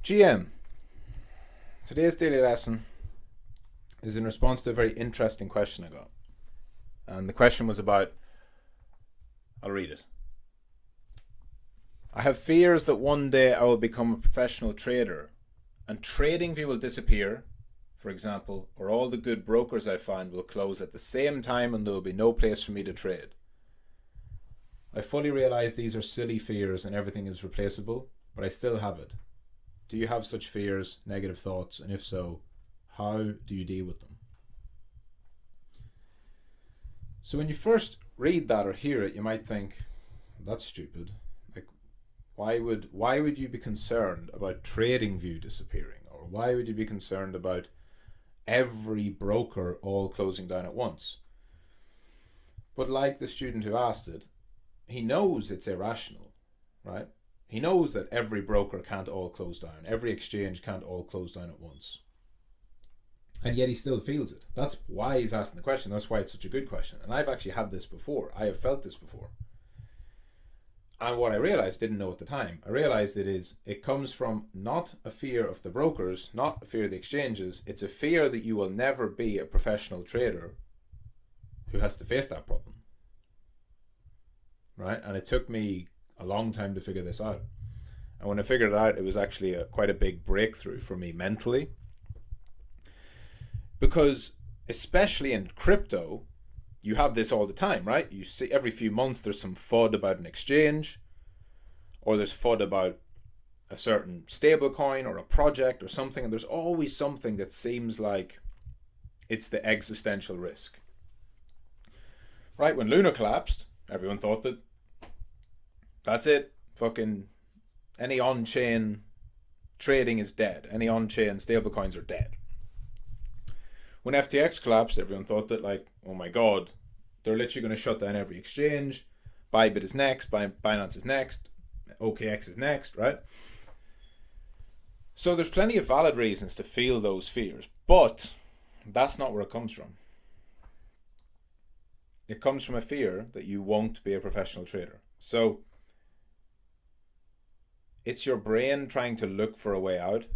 GM, today's daily lesson is in response to a very interesting question I got. And the question was about, I'll read it. I have fears that one day I will become a professional trader and TradingView will disappear, for example, or all the good brokers I find will close at the same time and there will be no place for me to trade. I fully realize these are silly fears and everything is replaceable, but I still have it. Do you have such fears, negative thoughts, and if so, how do you deal with them? So when you first read that or hear it, you might think, that's stupid. Like, why would you be concerned about TradingView disappearing? Or why would you be concerned about every broker all closing down at once? But like the student who asked it, he knows it's irrational, right? He knows that every broker can't all close down. Every exchange can't all close down at once. And yet he still feels it. That's why he's asking the question. That's why it's such a good question. And I've actually had this before. I have felt this before. And what I realized, didn't know at the time, I realized it comes from not a fear of the brokers, not a fear of the exchanges. It's a fear that you will never be a professional trader who has to face that problem. Right? And it took me a long time to figure this out. And when I figured it out, it was actually quite a big breakthrough for me mentally. Because especially in crypto, you have this all the time, right? You see every few months there's some FUD about an exchange, or there's FUD about a certain stable coin or a project or something, and there's always something that seems like it's the existential risk. Right? When Luna collapsed, everyone thought that that's it. Fucking any on-chain trading is dead. Any on-chain stablecoins are dead. When FTX collapsed, everyone thought that, like, oh my god, they're literally going to shut down every exchange. Bybit is next. Binance is next. OKX is next, right? So there's plenty of valid reasons to feel those fears. But that's not where it comes from. It comes from a fear that you won't be a professional trader. So it's your brain trying to look for a way out.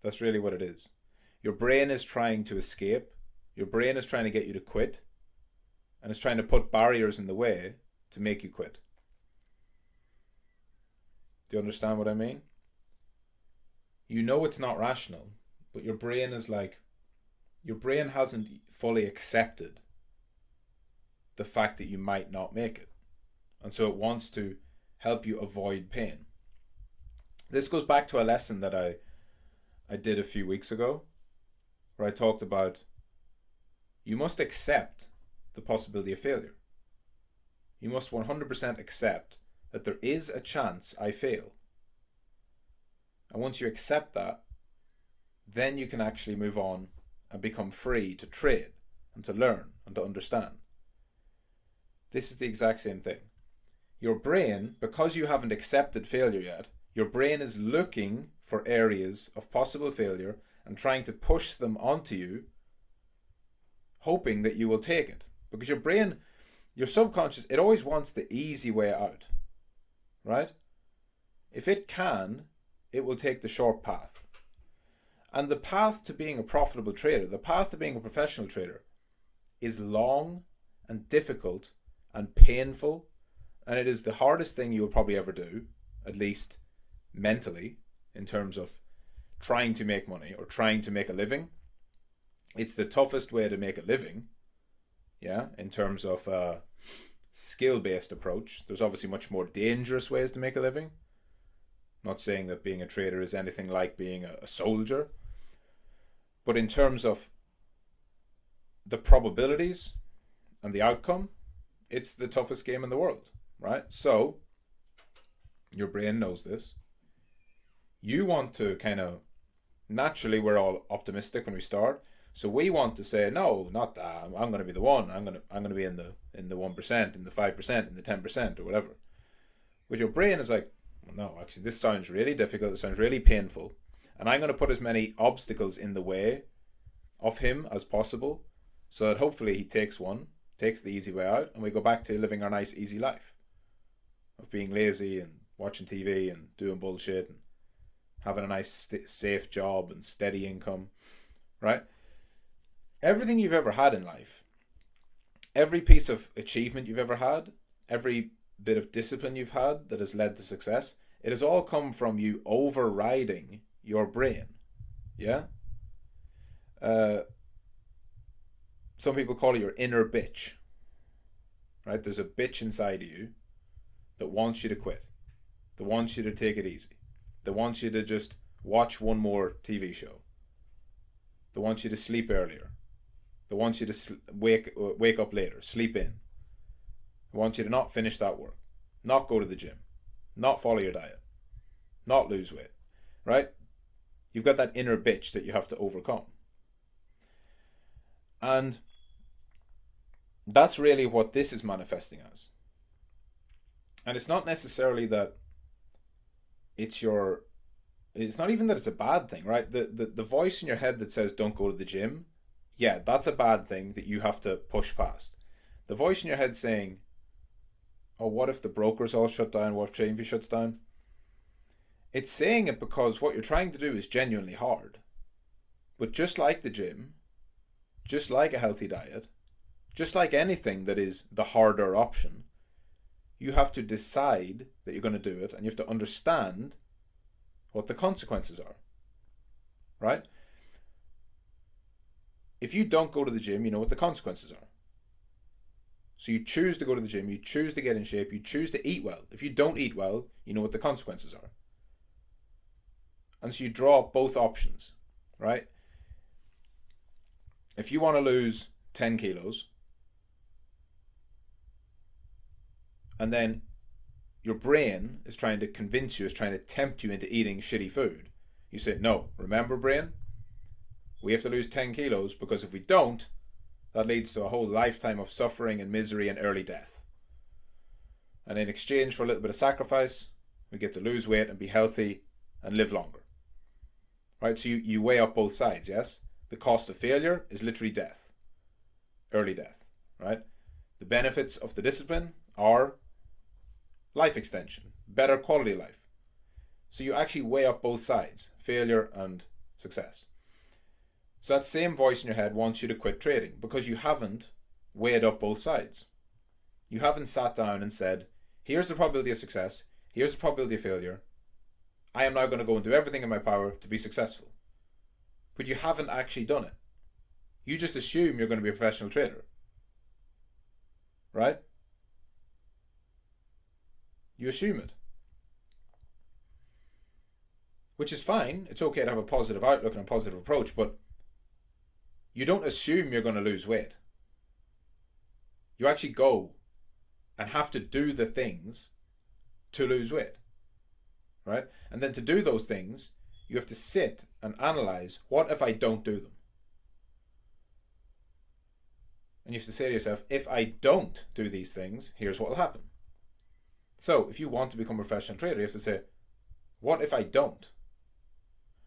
That's really what it is. Your brain is trying to escape. Your brain is trying to get you to quit. And it's trying to put barriers in the way to make you quit. Do you understand what I mean? You know it's not rational, but your brain hasn't fully accepted the fact that you might not make it. And so it wants to help you avoid pain. This goes back to a lesson that I did a few weeks ago, where I talked about you must accept the possibility of failure. You must 100% accept that there is a chance I fail. And once you accept that, then you can actually move on and become free to trade and to learn and to understand. This is the exact same thing. Your brain, because you haven't accepted failure yet, your brain is looking for areas of possible failure and trying to push them onto you, hoping that you will take it. Because your brain, your subconscious, it always wants the easy way out, right? If it can, it will take the short path. And the path to being a profitable trader, the path to being a professional trader, is long and difficult and painful, and it is the hardest thing you will probably ever do, at least mentally, in terms of trying to make money or trying to make a living. It's the toughest way to make a living, in terms of a skill-based approach. There's obviously much more dangerous ways to make a living. I'm not saying that being a trader is anything like being a soldier, but in terms of the probabilities and the outcome, it's the toughest game in the world, right? So your brain knows this. You want to kind of, naturally we're all optimistic when we start, so we want to say, no, not that. I'm going to be the one. I'm going to be in the 1%, in the 5%, in the 10% or whatever. But your brain is like, well, no, actually this sounds really difficult. It sounds really painful, and I'm going to put as many obstacles in the way of him as possible, so that hopefully he takes the easy way out, and we go back to living our nice easy life of being lazy and watching TV and doing bullshit and having a nice safe job and steady income, right? Everything you've ever had in life, every piece of achievement you've ever had, every bit of discipline you've had that has led to success, it has all come from you overriding your brain. Yeah? Some people call it your inner bitch. Right? There's a bitch inside of you that wants you to quit, that wants you to take it easy, that wants you to just watch one more TV show, that wants you to sleep earlier, that wants you to wake up later, sleep in, that wants you to not finish that work, not go to the gym, not follow your diet, not lose weight, right? You've got that inner bitch that you have to overcome. And that's really what this is manifesting as. And it's not necessarily that it's not even that it's a bad thing, right? The voice in your head that says don't go to the gym, yeah, that's a bad thing that you have to push past. The voice in your head saying, oh, what if the brokers all shut down? What if TradingView shuts down? It's saying it because what you're trying to do is genuinely hard. But just like the gym, just like a healthy diet, just like anything that is the harder option, you have to decide that you're going to do it, and you have to understand what the consequences are, right? If you don't go to the gym, you know what the consequences are. So you choose to go to the gym, you choose to get in shape, you choose to eat well. If you don't eat well, you know what the consequences are. And so you draw up both options, right? If you want to lose 10 kilos, and then your brain is trying to convince you, is trying to tempt you into eating shitty food, you say, no, remember, brain, we have to lose 10 kilos because if we don't, that leads to a whole lifetime of suffering and misery and early death. And in exchange for a little bit of sacrifice, we get to lose weight and be healthy and live longer. Right? So you weigh up both sides, yes? The cost of failure is literally death. Early death, right? The benefits of the discipline are life extension, better quality of life. So you actually weigh up both sides, failure and success. So that same voice in your head wants you to quit trading because you haven't weighed up both sides. You haven't sat down and said, here's the probability of success, here's the probability of failure. I am now going to go and do everything in my power to be successful. But you haven't actually done it. You just assume you're going to be a professional trader. Right? You assume it. Which is fine. It's okay to have a positive outlook and a positive approach, but you don't assume you're going to lose weight. You actually go and have to do the things to lose weight. Right? And then to do those things, you have to sit and analyze, what if I don't do them? And you have to say to yourself, if I don't do these things, here's what will happen. So if you want to become a professional trader, you have to say, what if I don't?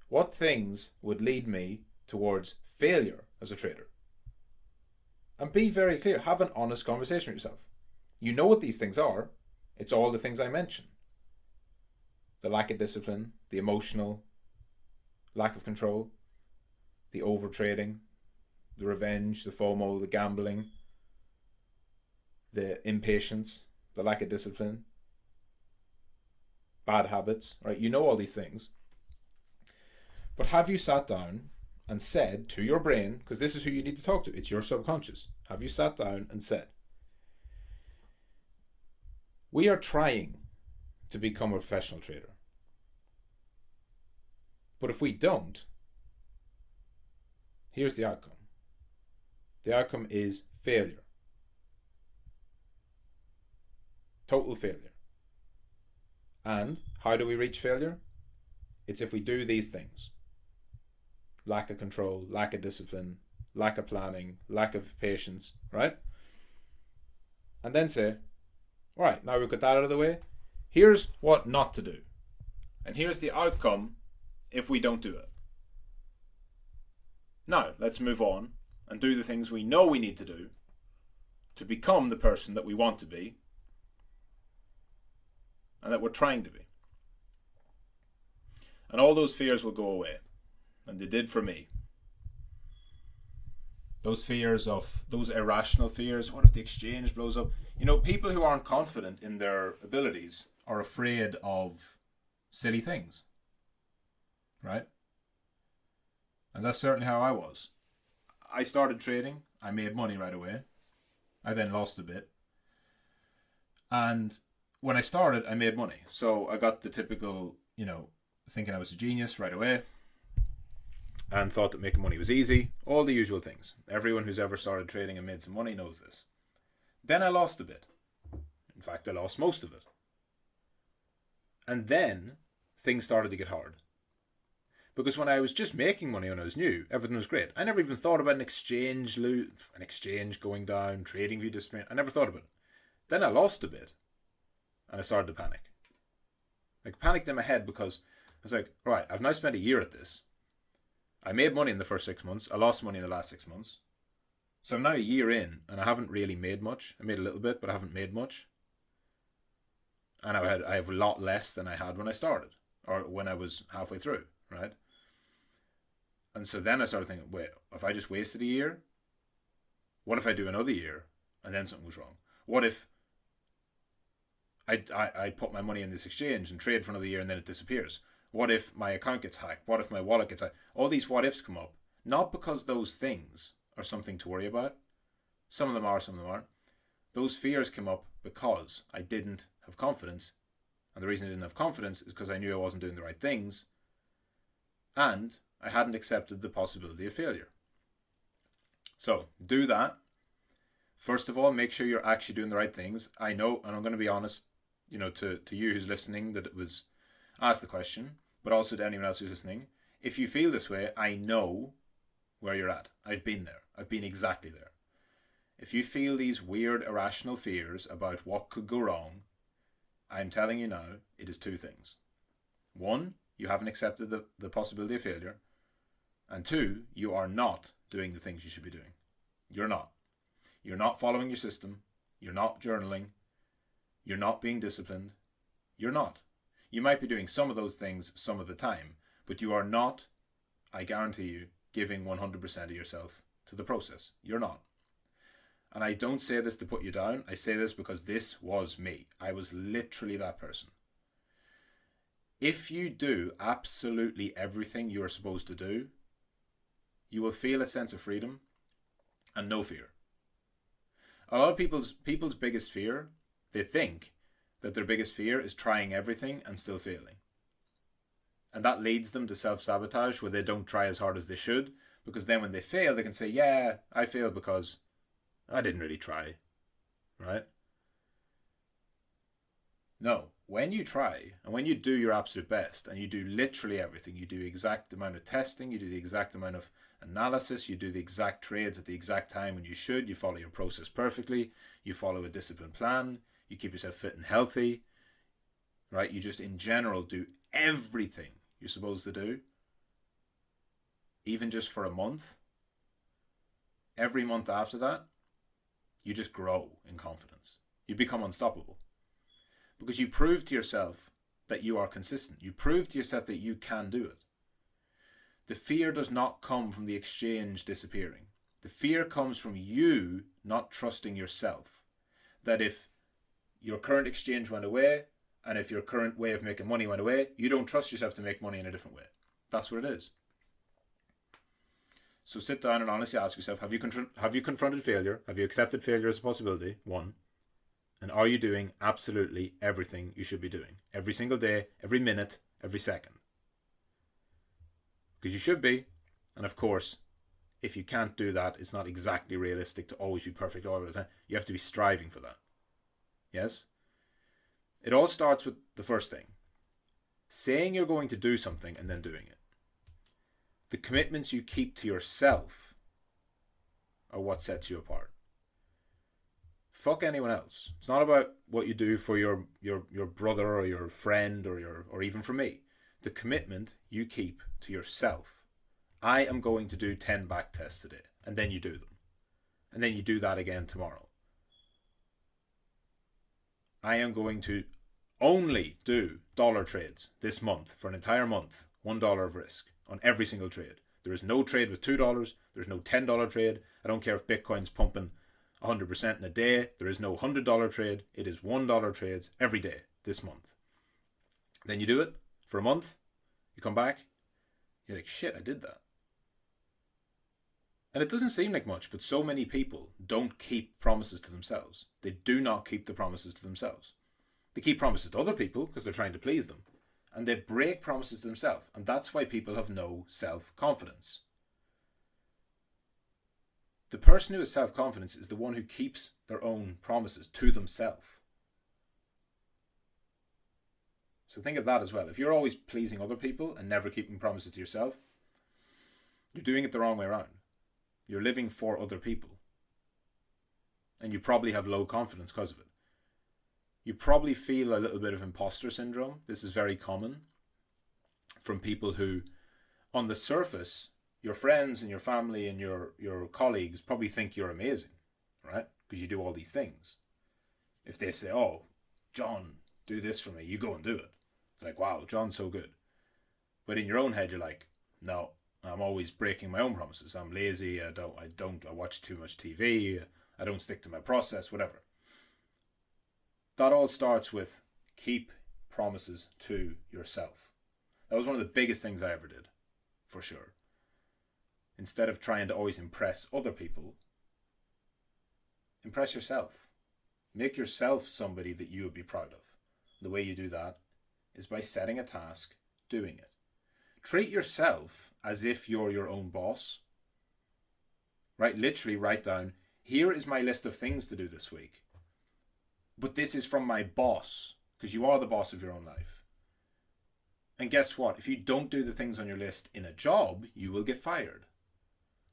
What things would lead me towards failure as a trader? And be very clear. Have an honest conversation with yourself. You know what these things are. It's all the things I mentioned. The lack of discipline, the emotional lack of control, the overtrading, the revenge, the FOMO, the gambling, the impatience, the lack of discipline, bad habits, right? You know all these things. But have you sat down and said to your brain, because this is who you need to talk to, it's your subconscious. Have you sat down and said, we are trying to become a professional trader. But if we don't, here's the outcome. The outcome is failure. Total failure. And how do we reach failure? It's if we do these things. Lack of control, lack of discipline, lack of planning, lack of patience, right? And then say, all right, now we've got that out of the way. Here's what not to do. And here's the outcome if we don't do it. Now, let's move on and do the things we know we need to do to become the person that we want to be and that we're trying to be. And all those fears will go away. And they did for me. Those fears of, those irrational fears, what if the exchange blows up? You know, people who aren't confident in their abilities are afraid of silly things. Right? And that's certainly how I was. I started trading. I made money right away. I then lost a bit. And when I started, I made money. So I got the typical, you know, thinking I was a genius right away. And thought that making money was easy. All the usual things. Everyone who's ever started trading and made some money knows this. Then I lost a bit. In fact, I lost most of it. And then things started to get hard. Because when I was just making money when I was new, everything was great. I never even thought about an exchange going down, trading view disappearing. I never thought about it. Then I lost a bit. And I started to panic. Like, panicked in my head because I was like, right, I've now spent a year at this. I made money in the first 6 months. I lost money in the last 6 months. So I'm now a year in and I haven't really made much. I made a little bit, but I haven't made much. And I have a lot less than I had when I started. Or when I was halfway through, right? And so then I started thinking, wait, if I just wasted a year, what if I do another year and then something goes wrong? What if I put my money in this exchange and trade for another year and then it disappears? What if my account gets hacked? What if my wallet gets hacked? All these what ifs come up. Not because those things are something to worry about. Some of them are, some of them aren't. Those fears came up because I didn't have confidence. And the reason I didn't have confidence is because I knew I wasn't doing the right things. And I hadn't accepted the possibility of failure. So, do that. First of all, make sure you're actually doing the right things. I know, and I'm going to be honest, you know, to you who's listening, that it was asked the question, but also to anyone else who's listening. If you feel this way, I know where you're at. I've been there. I've been exactly there. If you feel these weird, irrational fears about what could go wrong, I'm telling you now, it is two things. One, you haven't accepted the possibility of failure. And two, you are not doing the things you should be doing. You're not. You're not following your system. You're not journaling. You're not being disciplined. You're not. You might be doing some of those things some of the time, but you are not, I guarantee you, giving 100% of yourself to the process. You're not. And I don't say this to put you down. I say this because this was me. I was literally that person. If you do absolutely everything you're supposed to do, you will feel a sense of freedom and no fear. A lot of people's biggest fear, they think that their biggest fear is trying everything and still failing. And that leads them to self-sabotage where they don't try as hard as they should, because then when they fail, they can say, yeah, I failed because I didn't really try, right? No, when you try and when you do your absolute best and you do literally everything, you do the exact amount of testing, you do the exact amount of analysis, you do the exact trades at the exact time when you should, you follow your process perfectly, you follow a disciplined plan, you keep yourself fit and healthy, right? You just in general do everything you're supposed to do, even just for a month. Every month after that, you just grow in confidence. You become unstoppable. Because you prove to yourself that you are consistent. You prove to yourself that you can do it. The fear does not come from the exchange disappearing. The fear comes from you not trusting yourself. That if your current exchange went away, and if your current way of making money went away, you don't trust yourself to make money in a different way. That's what it is. So sit down and honestly ask yourself, have you confronted failure? Have you accepted failure as a possibility? One. And are you doing absolutely everything you should be doing? Every single day, every minute, every second. Because you should be. And of course, if you can't do that, it's not exactly realistic to always be perfect all the time. You have to be striving for that. Yes? It all starts with the first thing. Saying you're going to do something and then doing it. The commitments you keep to yourself are what sets you apart. Fuck anyone else. It's not about what you do for your brother or your friend or even for me. The commitment you keep to yourself. I am going to do 10 back tests today. And then you do them. And then you do that again tomorrow. I am going to only do dollar trades this month for an entire month $1 of risk on every single trade. There is no trade with $2. There's no $10 trade. I don't care if Bitcoin's pumping 100% in a day. There is no $100 trade. It is $1 trades every day this month. Then you do it for a month. You come back. You're like, shit, I did that. And it doesn't seem like much, but so many people don't keep promises to themselves. They do not keep the promises to themselves. They keep promises to other people because they're trying to please them. And they break promises to themselves. And that's why people have no self-confidence. The person who has self-confidence is the one who keeps their own promises to themselves. So think of that as well. If you're always pleasing other people and never keeping promises to yourself, you're doing it the wrong way around. You're living for other people. And you probably have low confidence because of it. You probably feel a little bit of imposter syndrome. This is very common from people who, on the surface, your friends and your family and your colleagues probably think you're amazing, right? Because you do all these things. If they say, oh, John, do this for me, you go and do it. They're like, wow, John's so good. But in your own head, you're like, no, I'm always breaking my own promises. I'm lazy. I watch too much TV. I don't stick to my process, whatever. That all starts with keep promises to yourself. That was one of the biggest things I ever did, for sure. Instead of trying to always impress other people, impress yourself. Make yourself somebody that you would be proud of. The way you do that is by setting a task, doing it. Treat yourself as if you're your own boss. Right? Literally write down, here is my list of things to do this week. But this is from my boss, because you are the boss of your own life. And guess what? If you don't do the things on your list in a job, you will get fired.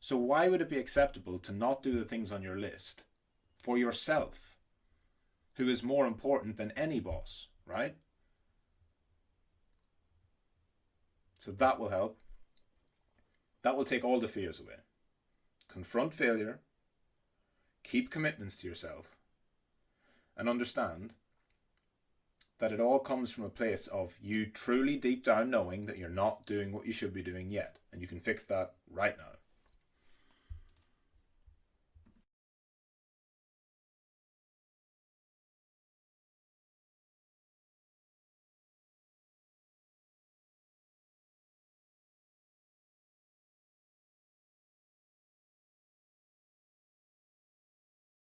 So why would it be acceptable to not do the things on your list for yourself, who is more important than any boss, right? So that will help. That will take all the fears away. Confront failure, keep commitments to yourself, and understand that it all comes from a place of you truly deep down knowing that you're not doing what you should be doing yet. And you can fix that right now.